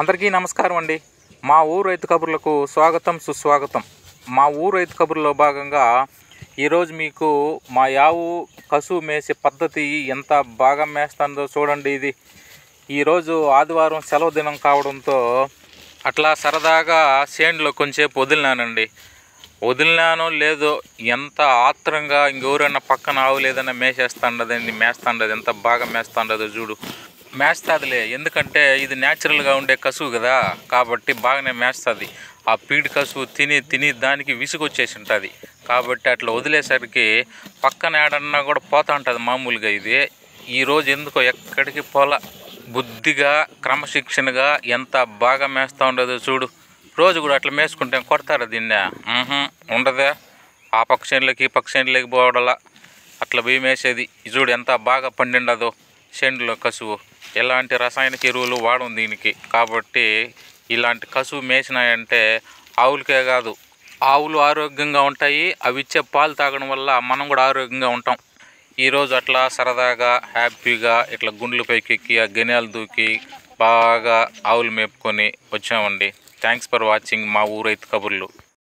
అందరికీ నమస్కారం అండి. మా ఊరు రైతు కబుర్లకు స్వాగతం సుస్వాగతం. మా ఊరు రైతు కబుర్లో భాగంగా ఈరోజు మీకు మా యావు కసువు మేసే పద్ధతి ఎంత బాగా మేస్తుందో చూడండి. ఇది ఈరోజు ఆదివారం సెలవు దినం కావడంతో అట్లా సరదాగా చేనులో కొంచెంసేపు వదిలినానో లేదో ఎంత ఆత్రంగా ఇంకెవరైనా పక్కన ఆవు లేదన్నా మేస్తాండది ఎంత బాగా మేస్తాండదో చూడు. మేస్తాదిలే, ఎందుకంటే ఇది న్యాచురల్గా ఉండే కసువు కదా, కాబట్టి బాగానే మేస్తుంది. ఆ పీడి కసువు తిని దానికి విసుగొచ్చేసి ఉంటుంది. కాబట్టి అట్లా వదిలేసరికి పక్కన ఏడన్నా కూడా పోతూ ఉంటుంది మామూలుగా. ఇది ఈరోజు ఎందుకో ఎక్కడికి పోలా, బుద్ధిగా క్రమశిక్షణగా ఎంత బాగా మేస్తూ ఉండదో చూడు. రోజు కూడా అట్లా మేసుకుంటే కొడతారా దీన్ని? ఉండదే. ఆ పక్షేనులకి ఈ పక్షేనులకి పోవడలా అట్లా పోయి మేసేది. చూడు ఎంత బాగా పండిండదో చేనులో కసువు. ఎలాంటి రసాయనిక ఎరువులు వాడం దీనికి. కాబట్టి ఇలాంటి కసువు మేసినాయంటే ఆవులకే కాదు, ఆవులు ఆరోగ్యంగా ఉంటాయి. అవి ఇచ్చే పాలు తాగడం వల్ల మనం కూడా ఆరోగ్యంగా ఉంటాం. ఈరోజు అట్లా సరదాగా హ్యాపీగా ఇట్లా గుండ్ల పైకి ఎక్కి ఆ గెనాలు దూకి బాగా ఆవులు మేపుకొని వచ్చామండి. థ్యాంక్స్ ఫర్ వాచింగ్ మా ఊరు రైతు కబుర్లు.